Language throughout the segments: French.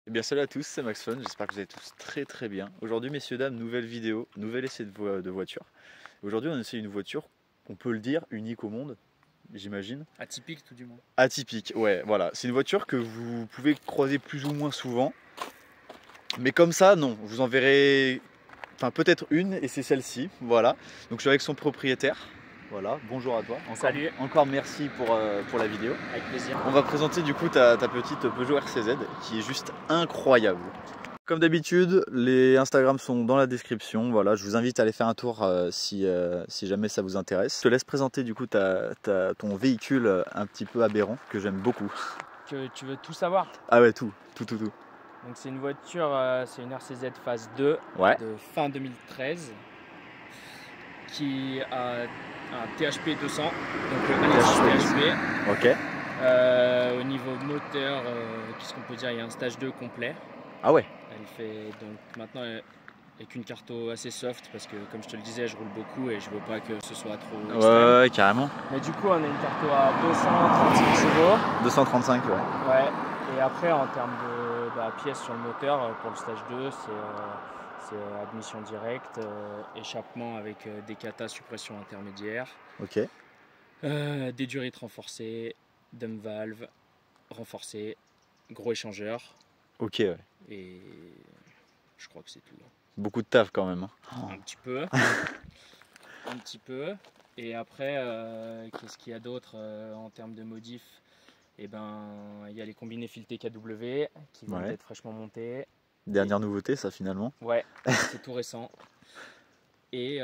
Eh bien salut à tous, c'est Max Fun, j'espère que vous allez tous très bien. Aujourd'hui messieurs dames, nouvelle vidéo, nouvel essai de voiture. Aujourd'hui on essaie une voiture, on peut le dire, unique au monde, j'imagine. Atypique tout du moins. Atypique, ouais, voilà. C'est une voiture que vous pouvez croiser plus ou moins souvent. Mais comme ça, non, je vous en verrai, enfin peut-être une, et c'est celle-ci, voilà. Donc je suis avec son propriétaire. Voilà, bonjour à toi. Salut. Encore merci pour la vidéo. Avec plaisir. On va présenter du coup ta petite Peugeot RCZ qui est juste incroyable. Comme d'habitude, les Instagram sont dans la description. Voilà, je vous invite à aller faire un tour si jamais ça vous intéresse. Je te laisse présenter du coup ton véhicule un petit peu aberrant que j'aime beaucoup. Tu veux tout savoir? Ah ouais, tout. Donc c'est une voiture, c'est une RCZ phase 2 Ouais. de fin 2013 qui a un THP 200, donc un THP. Ok. Au niveau moteur, qu'est-ce qu'on peut dire? Il y a un stage 2 complet. Ah ouais. Elle fait donc maintenant avec une carto assez soft parce que comme je te le disais, je roule beaucoup et je veux pas que ce soit trop extrême. Ouais, carrément. Mais du coup, on a une carto à 235 chevaux. 235, ouais. Ouais. Et après, en termes de pièces sur le moteur, pour le stage 2, c'est admission directe, échappement avec des katas suppression intermédiaire, Ok. des durites renforcées, dump valve renforcé, gros échangeur. Ok, ouais. Et je crois que c'est tout. Beaucoup de taf quand même. Un petit peu. Un petit peu. Et après, qu'est-ce qu'il y a d'autre en termes de modifs? Eh ben, il y a les combinés filetés KW qui viennent d'être fraîchement montés. Dernière nouveauté, ça finalement. Ouais, c'est tout récent. Et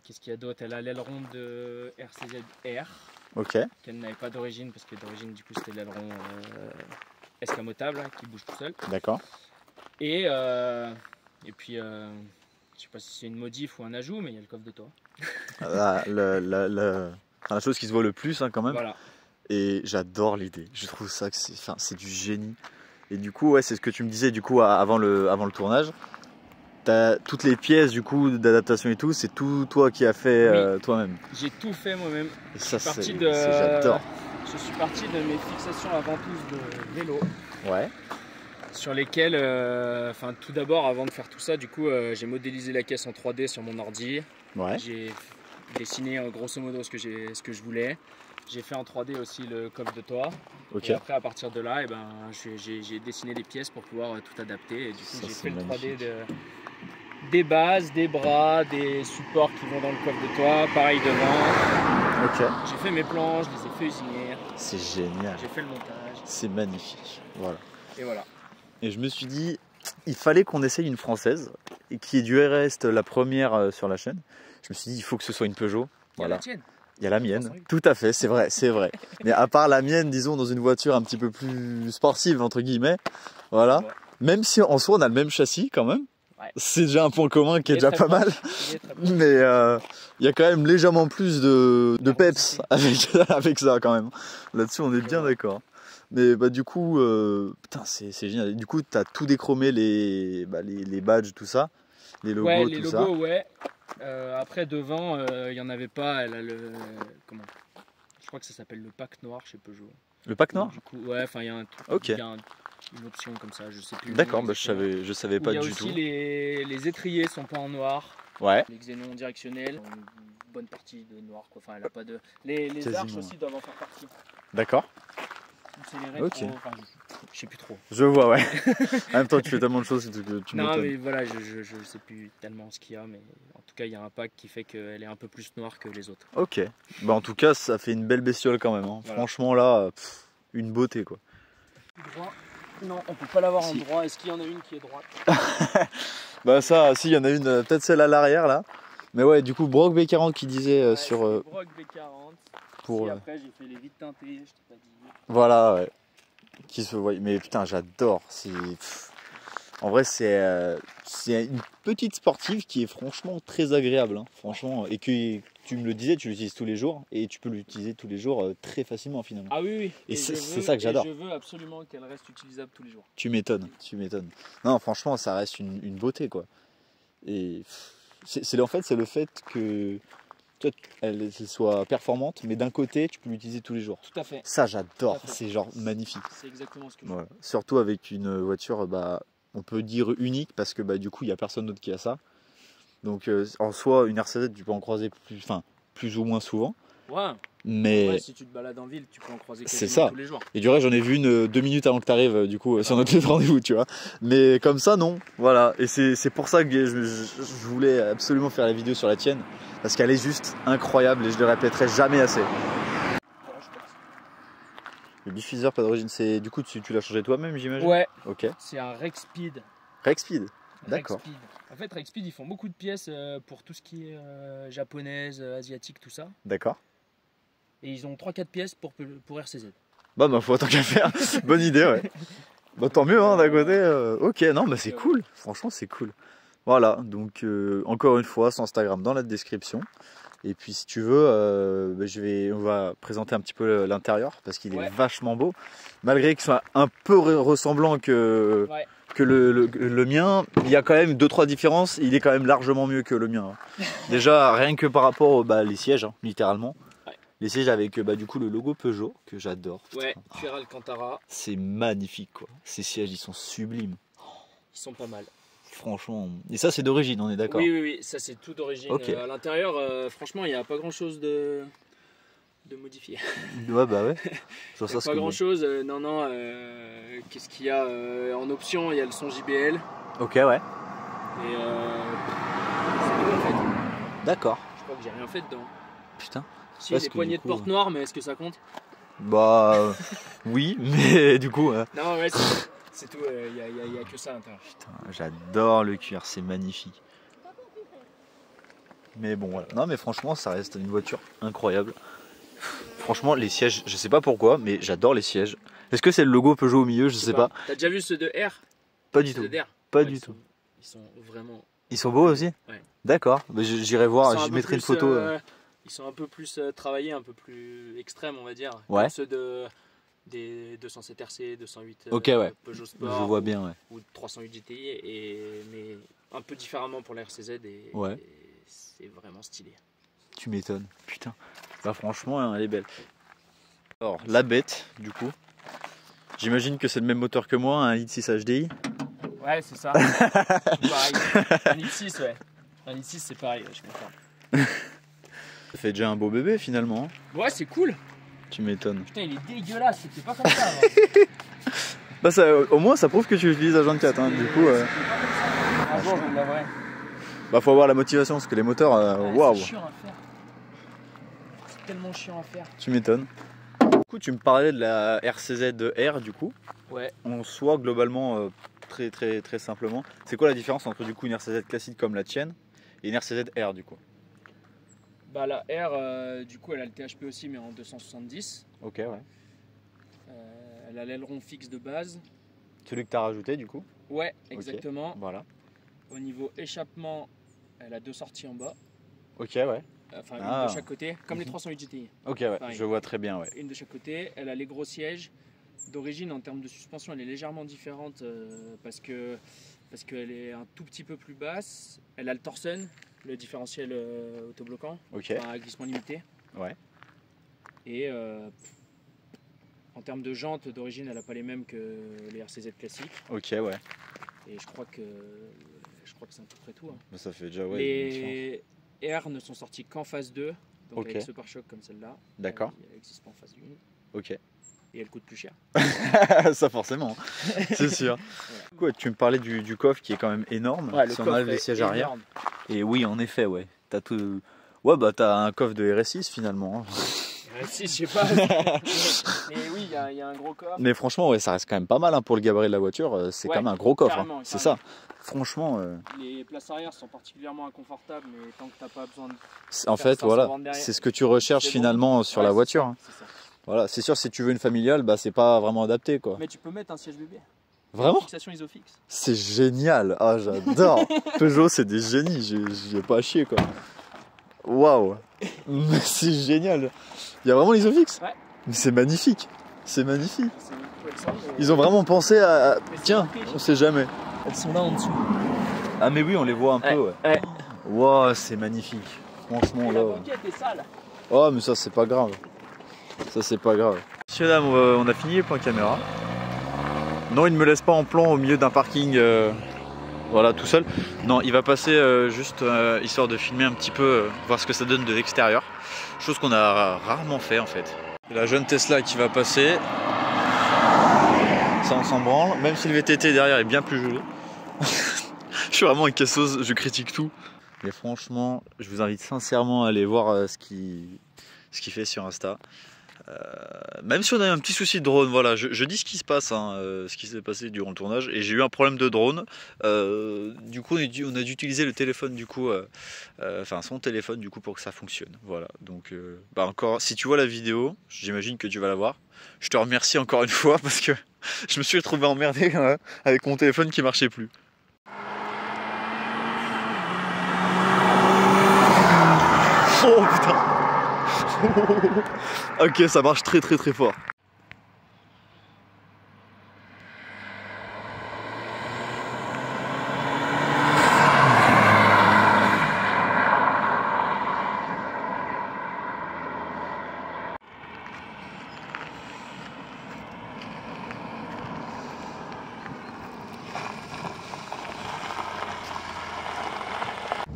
qu'est-ce qu'il y a d'autre? Elle a l'aileron de RCZ-R. Ok. Qu'elle n'avait pas d'origine, parce que d'origine, du coup, c'était l'aileron escamotable qui bouge tout seul. D'accord. Et puis, je sais pas si c'est une modif ou un ajout, mais il y a le coffre de toit. La chose qui se voit le plus quand même. Voilà. Et j'adore l'idée. Je trouve ça que c'est du génie. Et du coup, ouais, c'est ce que tu me disais du coup avant le tournage. T'as toutes les pièces du coup d'adaptation et tout, c'est tout toi qui as fait toi-même. J'ai tout fait moi-même. Et ça, j'adore. Je suis parti de mes fixations à ventouses de vélo. Ouais. Sur lesquelles, tout d'abord, avant de faire tout ça, du coup, j'ai modélisé la caisse en 3D sur mon ordi. Ouais. J'ai dessiné grosso modo ce que je voulais. J'ai fait en 3D aussi le coffre de toit. Ok. Et après, à partir de là, j'ai dessiné des pièces pour pouvoir tout adapter. Et du coup, j'ai fait le 3D des bases, des bras, des supports qui vont dans le coffre de toit. Pareil devant. Ok. J'ai fait mes plans, je les ai fait usiner. C'est génial. J'ai fait le montage. C'est magnifique. Voilà. Et voilà. Et je me suis dit, il fallait qu'on essaye une française, et qui est du reste la première sur la chaîne. Je me suis dit, il faut que ce soit une Peugeot. Voilà. La tienne. Il y a la mienne, tout à fait, c'est vrai. Mais à part la mienne, disons, dans une voiture un petit peu plus sportive, entre guillemets, voilà. Ouais. Même si en soi on a le même châssis quand même, ouais. C'est déjà un point commun qui est déjà pas mal. Mais il y a quand même légèrement plus de peps avec ça quand même. Là-dessus on est bien d'accord. Mais du coup, putain, c'est génial. Du coup, tu as tout déchromé, les badges, tout ça, les logos, ouais, tout ça. Ouais. Après devant, il n'y en avait pas. Elle a je crois que ça s'appelle le pack noir chez Peugeot. Le pack noir? Du coup, ouais, il y a un truc. Ok. Il y a une option comme ça, je sais plus. D'accord, je savais pas du tout. Il y a aussi les étriers sont pas en noir. Ouais. Les xénons directionnels, une bonne partie de noir quoi. Enfin, elle a pas de. Les arches aussi doivent en faire partie. D'accord. Ok. Je sais plus trop. Je vois, ouais. En même temps, tu fais tellement de choses que tu non, mais voilà, je sais plus tellement ce qu'il y a, mais en tout cas, il y a un pack qui fait qu'elle est un peu plus noire que les autres. Ok. Bah, en tout cas, ça fait une belle bestiole quand même. Hein. Voilà. Franchement, là, une beauté quoi. Droit. Non, on peut pas l'avoir en droit. Est-ce qu'il y en a une qui est droite? Bah, ça, si, il y en a une, peut-être celle à l'arrière là. Mais ouais, du coup, Brock B40 qui disait sur. Brock B40. Pour, après, j'ai fait les vitres teintées, je t'ai pas dit. Voilà, ouais. Qui se voit. Mais putain, j'adore. En vrai, c'est une petite sportive qui est franchement très agréable. Hein, franchement, et que tu me le disais, tu l'utilises tous les jours et tu peux l'utiliser tous les jours très facilement finalement. Ah oui. Et c'est ça que j'adore. Je veux absolument qu'elle reste utilisable tous les jours. Tu m'étonnes. Non, franchement, ça reste une beauté quoi. Et en fait, c'est le fait que elle soit performante, mais d'un côté, tu peux l'utiliser tous les jours. Tout à fait. Ça, j'adore. C'est genre magnifique. C'est exactement ce que je veux. Voilà. Surtout avec une voiture, on peut dire unique, parce que du coup, il n'y a personne d'autre qui a ça. Donc, en soi, une RC-Z, tu peux en croiser plus ou moins souvent. Ouais. Mais ouais, si tu te balades en ville, tu peux en croiser quasiment tous les jours. Et du reste, j'en ai vu une 2 minutes avant que tu arrives, du coup, sur notre rendez-vous, tu vois. Mais comme ça, non. Voilà. Et c'est pour ça que je voulais absolument faire la vidéo sur la tienne. Parce qu'elle est juste incroyable et je le répéterai jamais assez. Le diffuseur, pas d'origine, c'est du coup, tu l'as changé toi-même, j'imagine? Ouais. Ok. C'est un Rexpeed. Rexpeed. D'accord. En fait, Rexpeed, ils font beaucoup de pièces pour tout ce qui est japonaise, asiatique, tout ça. D'accord. Et ils ont 3-4 pièces pour RCZ. Bah, faut autant qu'à faire. Bonne idée, ouais. Bah, tant mieux, hein, d'un côté. Ok, non, c'est cool. Franchement, c'est cool. Voilà, donc encore une fois, son Instagram dans la description. Et puis, si tu veux, on va présenter un petit peu l'intérieur parce qu'il est vachement beau. Malgré qu'il soit un peu ressemblant que le mien, il y a quand même 2-3 différences. Il est quand même largement mieux que le mien. Hein. Déjà, rien que par rapport aux les sièges, hein, littéralement. Les sièges avec du coup le logo Peugeot que j'adore. Ouais, cuir Alcantara. C'est magnifique quoi. Ces sièges ils sont sublimes. Ils sont pas mal. Franchement. Et ça c'est d'origine, on est d'accord? Oui, ça c'est tout d'origine. Okay. À l'intérieur, franchement, il n'y a pas grand chose de modifié. Ouais, bah ouais. Pas grand chose. Non. Qu'est-ce qu'il y a en option? Il y a le son JBL. Ok, ouais. Et c'est tout en fait. D'accord. Je crois que j'ai rien fait dedans. Putain. Si, les poignées de porte noires, mais est-ce que ça compte? Bah oui, mais du coup... Non, ouais, c'est tout, il n'y a que ça à l'intérieur. Putain, j'adore le cuir, c'est magnifique. Mais bon, voilà. Non, mais franchement, ça reste une voiture incroyable. Franchement, les sièges, je sais pas pourquoi, mais j'adore les sièges. Est-ce que c'est le logo Peugeot au milieu? Je sais pas. T'as déjà vu ceux de R? Pas du tout. Pas du tout. Ils sont vraiment... Ils sont beaux aussi? Ouais. D'accord, j'irai voir, je mettrai une photo. Ils sont un peu plus travaillés, un peu plus extrêmes, on va dire. Ouais. Comme ceux des 207 RC, 208 Peugeot Sport. Je vois bien, ouais. Ou 308 GTI, mais un peu différemment pour la RCZ. Et c'est vraiment stylé. Tu m'étonnes. Putain. Bah franchement, elle est belle. Alors, la bête, du coup. J'imagine que c'est le même moteur que moi, un i6 HDI. Ouais, c'est ça. Pareil. Un i6, ouais. Un i6, c'est pareil, je comprends. Ça fait déjà un beau bébé finalement. Ouais, c'est cool. Tu m'étonnes. Putain, il est dégueulasse, c'était pas comme ça avant. Bah ça, au moins ça prouve que tu utilises H24, hein, du coup. Un jour, je l'aimerais. Bah faut avoir la motivation parce que les moteurs, waouh. C'est chiant à faire. C'est tellement chiant à faire. Tu m'étonnes. Du coup, tu me parlais de la RCZ R du coup. Ouais. En soi, globalement, très simplement, c'est quoi la différence entre du coup une RCZ classique comme la tienne et une RCZ R du coup? Bah la R, du coup, elle a le THP aussi, mais en 270. Ok, ouais. Elle a l'aileron fixe de base. Celui que tu as rajouté du coup? Ouais, exactement. Okay, voilà. Au niveau échappement, elle a 2 sorties en bas. Ok, ouais. Enfin, une de chaque côté, comme les 308 GTI. Ok, ouais, pareil. Je vois très bien, ouais. Une de chaque côté. Elle a les gros sièges. D'origine, en termes de suspension, elle est légèrement différente parce qu'elle est un tout petit peu plus basse. Elle a le Torsen, le différentiel autobloquant, à glissement limité. Ouais. Et en termes de jantes, d'origine, elle n'a pas les mêmes que les RCZ classiques. Ok, ouais. Et je crois que c'est à peu près tout. Hein. Mais ça fait déjà, les R ne sont sortis qu'en phase 2, donc avec ce pare-choc comme celle-là. D'accord. Elle n'existe pas en phase 1. Ok. Et elle coûte plus cher. Ça forcément, c'est sûr. Voilà. Tu me parlais du coffre qui est quand même énorme, si on enlève les sièges arrière. Et oui, en effet, ouais. T'as tout... Ouais, bah t'as un coffre de RS6 finalement. RS6, je sais pas. Mais oui, il y a un gros coffre. Mais franchement, ouais, ça reste quand même pas mal hein, pour le gabarit de la voiture. C'est quand même un gros coffre. Hein. C'est ça. Franchement. Les places arrière sont particulièrement inconfortables, mais tant que t'as pas besoin de. En fait, voilà, c'est ce que tu recherches finalement sur la voiture. Hein. C'est ça. Voilà, c'est sûr, si tu veux une familiale, bah c'est pas vraiment adapté quoi. Mais tu peux mettre un siège bébé. Vraiment? Fixation Isofix. C'est génial. Ah, j'adore. Peugeot, c'est des génies. J'ai pas à chier quoi. Waouh. Mais c'est génial. Il y a vraiment l'Isofix? Ouais. Mais c'est magnifique. C'est magnifique. Ils ont vraiment pensé à. Tiens, on sait jamais. Elles sont là en dessous. Ah mais oui, on les voit un peu. Ouais. Wow, c'est magnifique. franchement là. La banquette est sale. Oh mais ça c'est pas grave. Ça c'est pas grave. Messieurs dames, on a fini les points caméra. Non, il ne me laisse pas en plan au milieu d'un parking, voilà, tout seul. Non, il va passer juste histoire de filmer un petit peu, voir ce que ça donne de l'extérieur. Chose qu'on a rarement fait en fait. La jeune Tesla qui va passer. Ça on s'en branle, même si le VTT derrière est bien plus joli. Je suis vraiment une casseuse, je critique tout. Mais franchement, je vous invite sincèrement à aller voir ce qu'il fait sur Insta. Même si on a eu un petit souci de drone, voilà, je dis ce qui se passe, hein, ce qui s'est passé durant le tournage, et j'ai eu un problème de drone. Du coup, on a dû utiliser le téléphone, du coup, enfin son téléphone, du coup, pour que ça fonctionne. Voilà. Donc, bah encore, si tu vois la vidéo, j'imagine que tu vas la voir. Je te remercie encore une fois parce que je me suis retrouvé emmerdé avec mon téléphone qui marchait plus. Oh putain. Ok, ça marche très fort.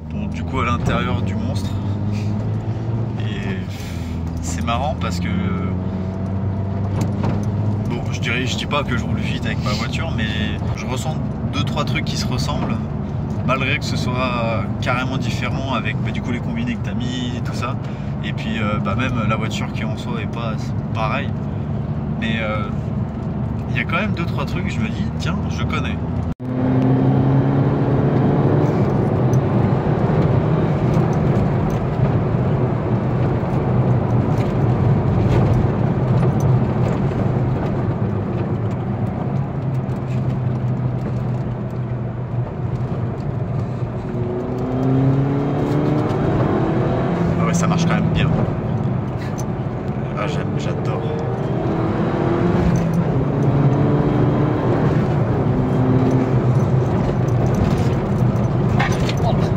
Donc du coup à l'intérieur du monstre. C'est marrant parce que bon, je dis pas que je roule vite avec ma voiture, mais je ressens 2-3 trucs qui se ressemblent, malgré que ce soit carrément différent avec du coup les combinés que t'as mis et tout ça, et puis même la voiture qui en soi est pas pareil, mais il y a quand même 2-3 trucs, je me dis tiens, je connais. Ça marche quand même bien. Ah, j'adore.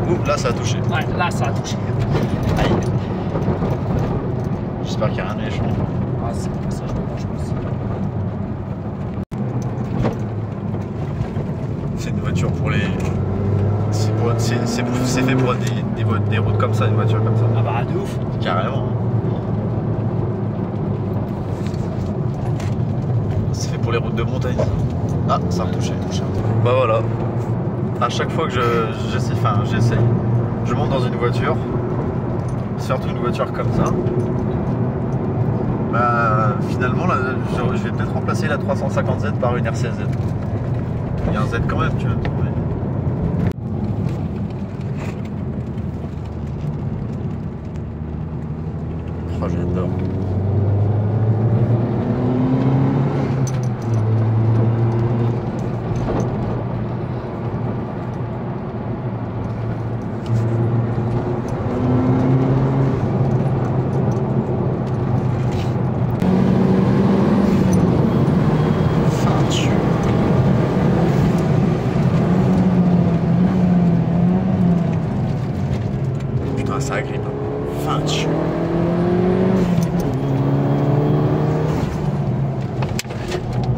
Ouh, là ça a touché. Ouais, là ça a touché. Aïe. J'espère qu'il n'y a rien de méchant. Ah, c'est pour ça, je pense. C'est une voiture pour les. C'est fait pour des routes comme ça, une voiture comme ça. Ah bah de ouf. Carrément. C'est fait pour les routes de montagne. Ah, ça a touché. Bah voilà. À chaque fois que j'essaye, je monte dans une voiture, surtout une voiture comme ça. Bah finalement là, je vais peut-être remplacer la 350Z par une RCZ. Il y a un Z quand même, tu vois. Oh, j'adore. Putain, ça agrippe. Fin de chou.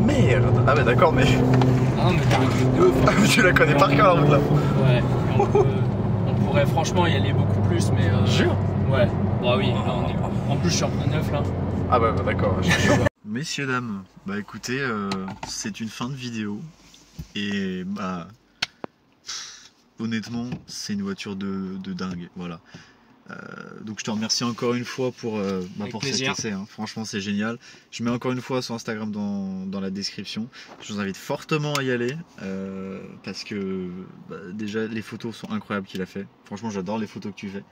Merde. Ah ouais d'accord mais... Ah mais t'as un truc de ouf. Tu la connais par cœur la route là. Ouais, on pourrait franchement y aller beaucoup plus mais... Jure. Ouais, bah oui, là on est... En plus je suis en plein neuf là. Ah bah d'accord. Messieurs, dames, bah écoutez, c'est une fin de vidéo. Et bah... honnêtement, c'est une voiture de dingue, voilà. Donc je te remercie encore une fois pour cet essai, hein. Franchement c'est génial. Je mets encore une fois son Instagram dans la description. Je vous invite fortement à y aller parce que déjà les photos sont incroyables qu'il a fait. Franchement j'adore les photos que tu fais.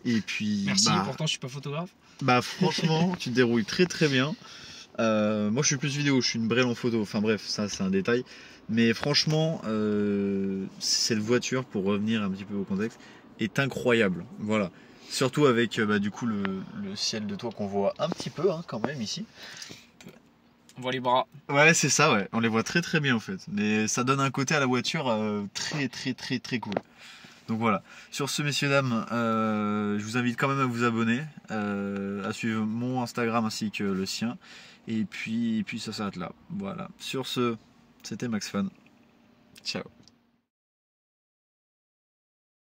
Et puis merci, pourtant je suis pas photographe. Bah franchement tu te dérouilles très bien. Moi je suis plus vidéo, je suis une brêle en photo, enfin bref ça c'est un détail. Mais franchement cette voiture, pour revenir un petit peu au contexte, est incroyable, voilà. Surtout avec du coup le ciel de toit qu'on voit un petit peu hein, quand même ici. On voit les bras. Ouais c'est ça, ouais, on les voit très bien en fait. Mais ça donne un côté à la voiture très cool. Donc voilà. Sur ce, messieurs, dames, je vous invite quand même à vous abonner, à suivre mon Instagram ainsi que le sien. Et puis ça s'arrête là. Voilà. Sur ce, c'était Max Fun. Ciao.